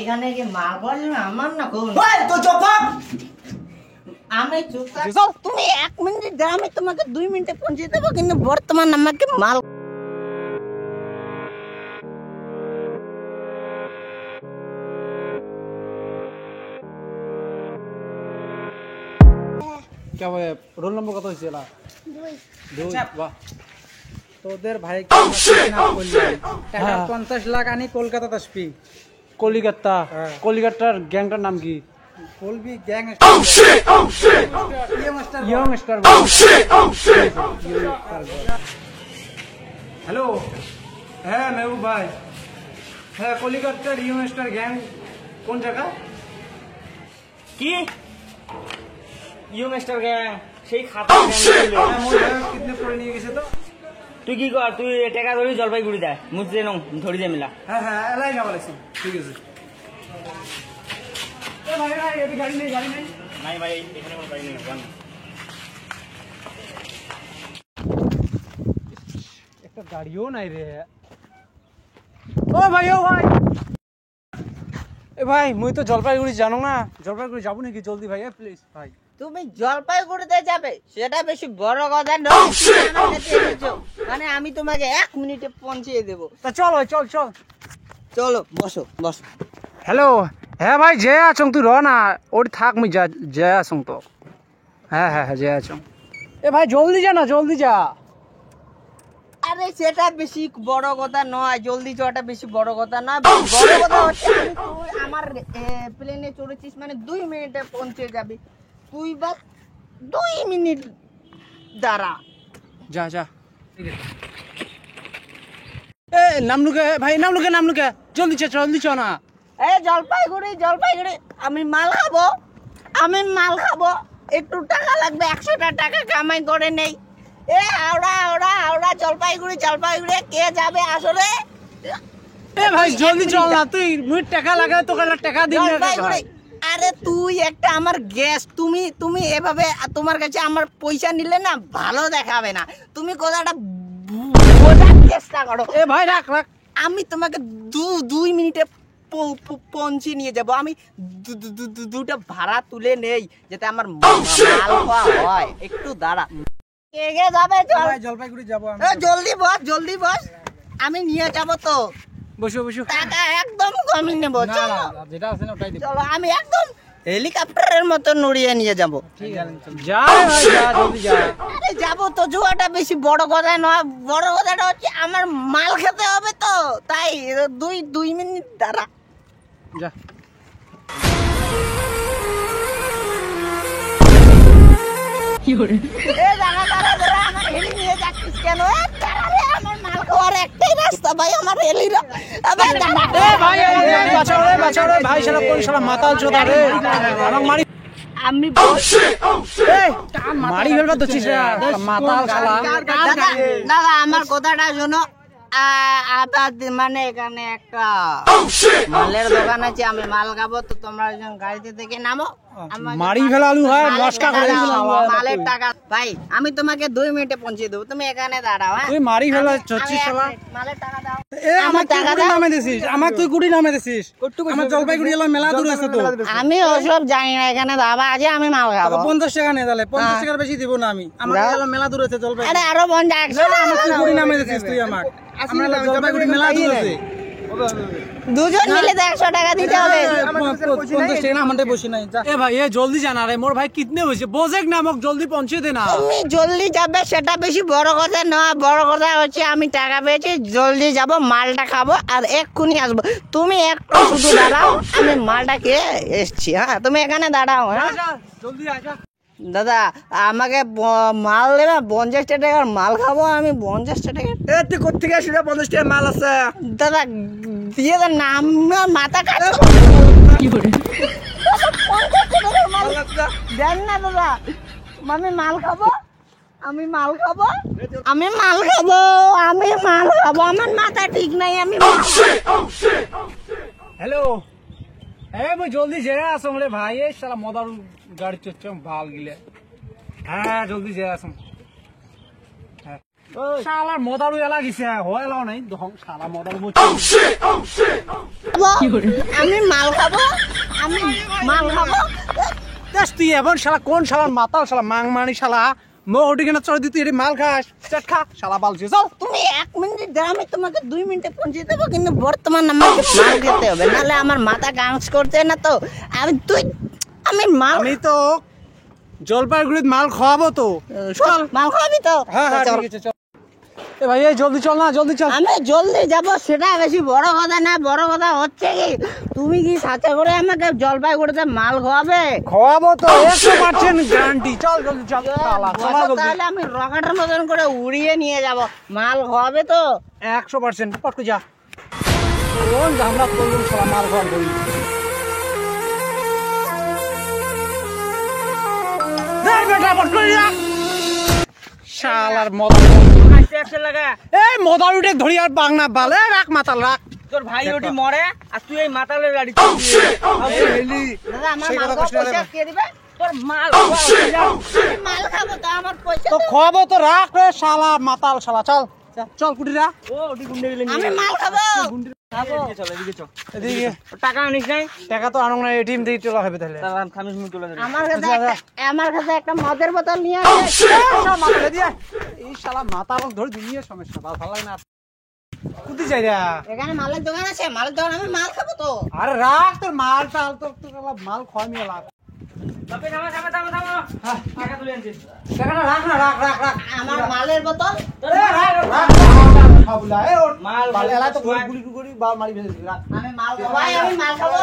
এখানে কি মাল বলবে আমার না কোন তো চুপ আমি চুপ তুমি 1 মিনিট দাও, আমি তোমাকে 2 মিনিটে পৌঁছে দেবো, কিন্তু বর্তমান আমাকে মাল क्या वो रोल नंबर কত হইছে না 2 বাহ তোদের ভাই টাকা 50 লাখ আনি কলকাতাতে আসবি কলিকাতা কলিকাতার গ্যাংটার নাম কি কলবি গ্যাং ইয়ং স্টার হ্যালো হ্যাঁ মেহবুব ভাই হ্যাঁ কলিকাতার ইয়ং স্টার গ্যাং কোন জায়গা কি ইয়ং স্টার গ্যাং সেই খাতা কিডন্যাপ করে নিয়ে গেছে তো তুই কি কর তুই টাকা ধরি জলপাইগুড়ি দেয় মুঝে নং ধরি দে মিলা হ্যাঁ হ্যাঁ এলাই না বলেছি ঠিক আছে এ ভাই ভাই এই গাড়ি নেই নাই ভাই এখানে কোনো গাড়ি নেই জান একটা গাড়িও নাই রে ও ভাই এ ভাই মুই তো জলপাইগুড়ি জানো না জলপাইগুড়ি যাবো নাকি জলদি ভাই প্লিজ ভাই তুমি জলপাইগুড়িতে যাবে সেটা বেশি বড় কথা নয়, মানে আমি তোমাকে 1 মিনিটে পৌঁছে দেবো। তা চল ভাই চল চল চলো বসো বসো। হ্যালো হ্যাঁ ভাই যে আছো তুই র না ওটি থাক মুই যে আছো তো হ্যাঁ হ্যাঁ হ্যাঁ যে আছো এ ভাই জলদি যা না জলদি যা আরে সেটা বেশি বড় কথা নয়, জলদি যাওয়াটা বেশি বড় কথা নয়, বড় কথা হচ্ছে তুই আমার প্লেনে চড়েছিস মানে 2 মিনিটে পৌঁছে যাবি, তুই বাস 2 মিনিট দাঁড়া। যা যা এ নামলুকে ভাই নামলুকে জলদি চ না এই জলপাইগুড়ি আমি মাল খাবো একটু টাকা লাগবে, 100টা টাকা কামাই করে নেই। এ হাওড়া জলপাইগুড়ি কে যাবে আসলে? এ ভাই জলদি চল না তুই মুই টাকা লাগায় তোকে টাকা দিই না। আরে তুই একটা আমার গেস্ট, তুমি এভাবে তোমার কাছে আমার পয়সা নিলে না ভালো দেখাবে না, তুমি কথাটা বোঝার চেষ্টা করো। এ ভাই রাখ আমি তোমাকে 2 মিনিটে পৌঁছে নিয়ে যাব, আমি দুটো ভাড়া তুলে নেই যাতে আমার মাল খাওয়া হয়, একটু দাঁড়া। কে যাবে? জলপাইগুড়ি যাবো জলদি বস আমি নিয়ে যাব তো। বসো টাকা একদম কমই নেব, চলো যেটা আছে না ওটাই দেব। চলো আমি একদম হেলিকপ্টারের মতো নড়িয়ে নিয়ে যাব। ঠিক আছে যা ভাই যা জলদি যা। আরে যাবো তো, জুয়াটা বেশি বড় কথা নয়, বড় কথাটা হচ্ছে আমার মাল খেতে হবে তো, তাই 2 মিনিট দাঁড়া। যা দাঁড়া আমার হেলি নিয়ে যাচ্ছিস কেন? আমার মাল খাওয়ার একটাই রাস্তা ভাই, আমার হেলির বাঁচাও রে ভাই শালা কোন শালা মাতাল চোদা রে আমাকে মারি আমি মারি ফেলবা তো চিস মাতাল শালা। দাদা আমার কথাটা শোনো, মানে এখানে একটা মালের দোকান আছে, আমি মাল খাবো তো তোমরা গাড়িতে থেকে নামো, মারি ফেলালু হয় মস্কা করে মালের টাকা ভাই আমি তোমাকে 2 মিনিটে পৌঁছে দেবো, তুমি এখানে দাঁড়াও। তুই মারি ফেলা চচ্ছিস শালা। মালের টাকা দাও। আমার টাকা নামে দিছিস, আমার তুই গুড়ি নামে দিছিস, আমার জলপাইগুড়ি এলাম মেলা দূর আছে তো। আমি ওসব জানি না, এখানে দাবা আছে আমি মাল খাবো। 50 টাকা নে তাহলে 50 টাকার বেশি দিব না আমি, আমার এলাম মেলা দূর আছে জলপাইগুড়ি। আরে আরো 50 আমার তুই গুড়ি নামে দিছিস তুই আমাক, আমরা জলপাইগুড়ি মেলা দূর আছে, দুজন মিলে 100 টাকা দিতে হবে। 50 টাকা না আমাদের বসে নাই। এ ভাই এ জলদি জানা রে মোর ভাই কিতনে হইছে বোঝেক না আমাক জলদি পৌঁছে দে না। তুমি জলদি যাবে সেটা বেশি বড় কথা নয়, বড় কথা হচ্ছে আমি টাকা পেয়েছি, জলদি যাব, মালটা খাবো আর এক্ষুনি আসবো। তুমি একটু শুধু দাঁড়াও, আমি মালটা খেয়ে এসছি। হ্যাঁ তুমি এখানে দাঁড়াও। হ্যাঁ জলদি আয় দাদা আমাকে মাল দেবে, 50 টাকার মাল খাবো আমি, 50 টাকা। তুই কোথেকে আসলে 50 টাকার মাল আছে? দাদা দিয়ে দেন না, আমার মাথা কাটো। দেন না দাদা, আমি মাল খাবো আমার মাথা ঠিক নাই। আমি হ্যালো মুই জলদি যেরা আসম রে ভাই, এই শালা মদার গাড়ি চড়ছম ভাল গিলে। হ্যাঁ জলদি যেরা আসম। হ্যাঁ শালার মদারু এলা গেছে হয় এলাও নাই দেখুন শালা মদারু আমি মাল খাবো, আমি মাল খাবো। দেখ তুই এমন শালা কোন শালার মাতাল শালা মাং মানি শালা মোহটি কেনা চড় দিতে এটি মাল খাস চাট খা শালা বালছে যাও তুমি 1 মিনিট দাও, আমি তোমাকে 2 মিনিটে পৌঁছে দেবো, কিন্তু বর্তমান আমাকে মাল খেতে হবে, নাহলে আমার মাথা গাংস করছে না তো। আমি মাল, আমি তো জলপাইগুড়িতে মাল খাওয়াবো তো চল মাল খাবি তো? হ্যাঁ হ্যাঁ ঠিক আছে চল এ ভাই এই জলদি চল না জলদি চল আমি জলদি যাব, সেটা বেশি বড় কথা না। বড় কথা হচ্ছে কি, তুমি কি সাথে করে আমাকে জলপাইগুড়িতে মাল খাওয়াবে? খাওয়াবো তো 100% গ্যারান্টি চল জলদি চল শালা চলা বলো, জলদি তাহলে আমি রকেটের মতন করে উড়িয়ে নিয়ে যাব। মাল খাওয়াবে তো? 100% পটকে যা কোন ঝামলা করলুম শালা মাল খাওয়ার বলি দেখ বেটা পটকে যা শালার মদারু এই মদারু উঠে ধরি আর বাংনা বালে রাখ মাতাল রাখ তোর ভাই ওটি মরে আর তুই এই মাতালের গাড়ি দাদা, আমার সেই মাল কথা খাওয়া কইছিস না পয়সা কে দিবে? তোর মাল আমি মাল খাবো তো, আমার পয়সা তো দাও। খাওয়াবো তো রাখ রে শালা মাতাল শালা চল চল কুটিরা ও ওটি গুন্ডে গেলে আমি মাল খাবো। চল এদিকে চল এদিকে টাকা আনিস নাই টাকা তো আনং না এটিএম দিয়ে চলা হবে তাহলে তাহলে খামিস মুই তুলে দেব আমার কাছে একটা মদের বোতল নিয়ে আসে। সব মাতালে দিয়া এই শালা মাতাল ধরে দুনিয়া সমস্যা ভালো লাগে না কুতি যাই রা এখানে মালের দোকান আছে, মালের দোকান, আমি মাল খাবো তো। আরে রাখ তোর মাল টাল তোর মাল খাওয়া নিয়ে লাগ তবে থামা টাকা তুলে আনছিস টাকাটা রাখ না রাখ রাখ রাখ আমার মালের বোতল খাবুলা এ ওর মাল মাল এলা তো গুলি গুলি বাল মারি ফেলেছিস রাখ আমি মাল খাবো, ভাই, আমি মাল খাবো,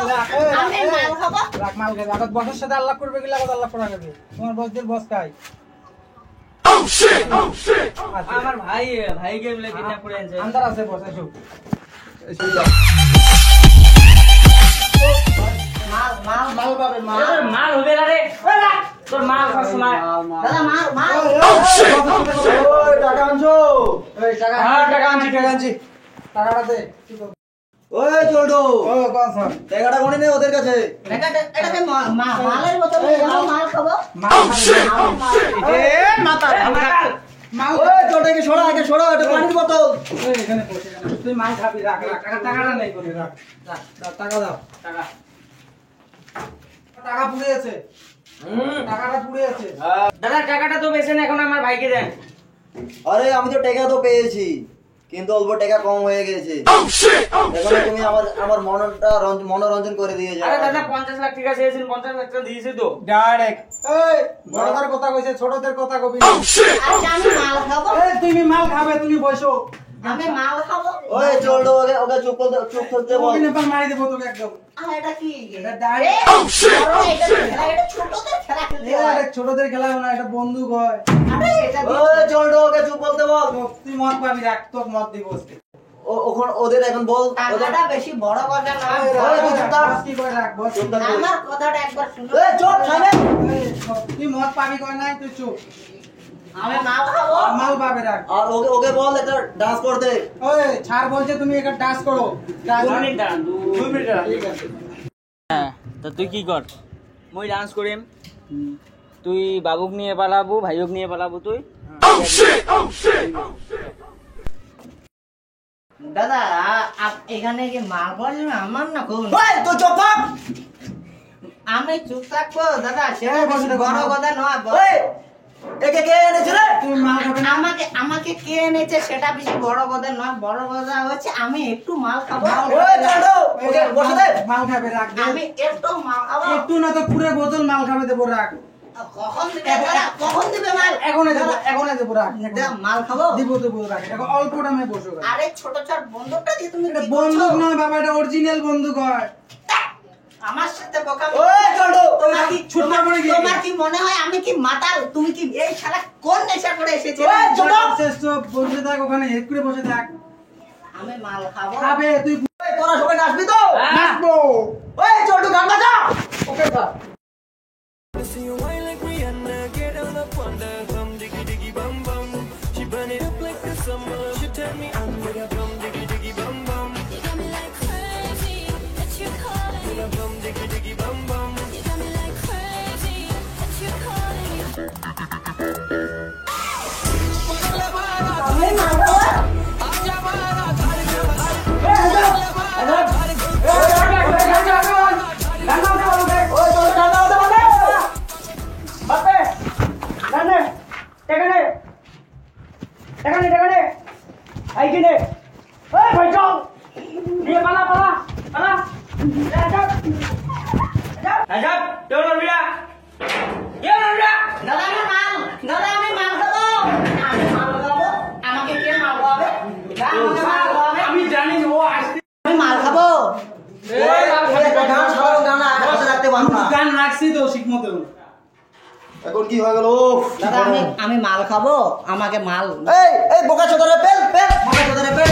আমি মাল খাবো। রাখ মাল খাবি আগত বসের সাথে আল্লাহ করবে গেলে আগত আল্লাহ করা যাবে তোমার বসদের বস খাই আমার ভাইকে বলে কিডন্যাপ করে আনছে আন্দার আছে বস এসো মাল মাল মাল পাবে, মাল। তোর মাল হবে না রে তোর মাল সব সময় দাদা, মাল মাল। ওই টাকা আনছো এই টাকা হ্যাঁ টাকা আনছি টাকাটা দে ওই চোটু ও কোন স্যার টাকাটা কোনে নে ওদের কাছে এটাকে মালের বোতল নিয়ে যাবো, মাল খাবো। মাল এ মাতা মাল ওই চোটাকে সরা আগে সরা এটা পানির বোতল এখানে বসে এখানে তুই মাল খাবি রাখ রাখ টাকাটা নাই করে রাখ টাকা দাও টাকা টাকা পুড়ে আছে টাকাটা পুড়ে আছে দাদা টাকাটা তো বেশি না, এখন আমার ভাইকে দেন। আরে আমি তো টাকা তো পেয়েছি কিন্তু অল্প টাকা কম হয়ে গেছে এখন তুমি আমার মনোরঞ্জন করে দিয়ে যাও আরে দাদা 50 লাখ টাকা চেয়েছেন, 50 লাখ টাকা দিয়েছি তো। ডাইরেক্ট এই বড়দের কথা কইছে ছোটদের কথা কবি না আচ্ছা, আমি মাল খাবো, এই তুমি মাল খাবে তুমি বসো আমি মাল খাবো। ওই চোটু ওকে চুপ করতে বল ওকে নেপাল মারি দেব তোকে একদম এটা কি? এটা ডাইরেক্ট এটা ছোটদের খেলা খেলতে হয়। এটা ছোটদের খেলা না এটা বন্দুক হয় আরে এটা ওই চোটু ওকে চুপ করতে বল তুই মদ পাবি রাখ তোর মদ দিব ওখানে ওদের এখন বল টাকাটা বেশি বড় কথা না। ওই তুই চুপ থাক। কি করে রাখ বস চুপ থাক তুই। আমার কথাটা একবার শুনো। এই চুপ থামে তুই মদ পাবি কর নাই তুই চুপ আমি মাল খাবো। মাল পাবে রাখ আর ওকে বল একটা ডান্স করতে ওই ছাড় বলছে তুমি একটা ডান্স করো 2 মিনিট দাঁড়ান 2 মিনিট ঠিক আছে হ্যাঁ তো তুই কি কর, মই ডান্স করিম, তুই বাবুক নিয়ে পালাবো, ভাইওক নিয়ে পালাবো তুই। দাদা, এখানে কি মাল পাওয়া যাবে? আমার না কোন, ওই তুই চুপ থাক আমি চুপ থাকবো দাদা, সেটা এই বেশি বসে থাকো, বড় মাল। কথা নয়। ওই একে কে এনেছে রে তুমি মাল খাবে না আমাকে কে এনেছে সেটা বেশি বড় কথা নয়। বড় কথা হচ্ছে আমি একটু মাল খাবো। ওই চোটু ওকে বসে দে মাল খাবে রাখ দে। আমি একটু মাল খাবো। একটু না তো পুরো বোতল মাল খাবে দেবো রাখ কখন দিবে দাদা? কখন দিবে মাল? এখনই দেবো রাখ এটা মাল খাবো। দেবো রাখ এখন অল্প দামে বসো আরে ছোট ছোট বন্দুকটা দিয়ে তুমি এটা কি বন্দুক করছো? নয় বাবা এটা অরিজিনাল বন্দুক হয় আমার সাথে বোকামি। ওই চোটু তোমার কি মনে হয় আমি কি মাতাল? তুমি কি এই শালা কোন নেশা করে এসেছে? ওই চুপ শেষ তো বসে থাক ওখানে হেড করে বসে থাক আমি মাল খাবো। খাবে তুই ওই তোরা সবাই নাচবি তো নাচবো ওই চোটু গান বাজা ওকে যা See you wine like Rihanna, get on up on the bum diggy diggy bum bum. She burn it up like the summer. She tell me I'm with a bum diggy diggy bum bum. You got me like crazy that you're calling With me. a bum diggy diggy bum bum. You got me like crazy that you're calling me. এই কিনে এই ভাই চল নিয়ে পালা পালা পালা আজাব তোর বিয়া কে বিয়া দাদা আমি মাল খাবো। আমি মাল খাবো, আমাকে কে মাল খাওয়াবে? আমাকে মাল খাওয়াবে? আমি জানি ও আসছে আমি মাল খাবো। গান সারাও গান হাতে রাখতে পারবো না। গান রাখছি তো ঠিক মতো। এখন কি হয়ে গেল? দাদা আমি মাল খাবো, আমাকে মাল। এই বোকা চোদরে পেল বোকা চোদরে পেল।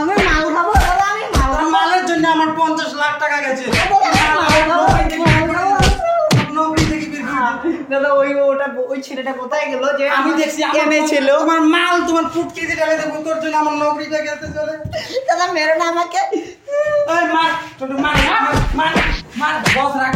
আমি মাল খাবো দাদা, আমি মাল খাবো। মালের জন্য আমার 50 লাখ টাকা গেছে। নৌকরি থেকে বের করে দিই। দাদা ওই ছেলেটা কোথায় গেল যে আমি দেখছি কেমে ছিল? তোমার মাল তোমার ফুটকিতে ঢেলে দেবো, তোর জন্য আমার নৌকরিটা গেছে চলে। দাদা মেরো না আমাকে। এই মার ছোট মার মার মার মার বস রাখ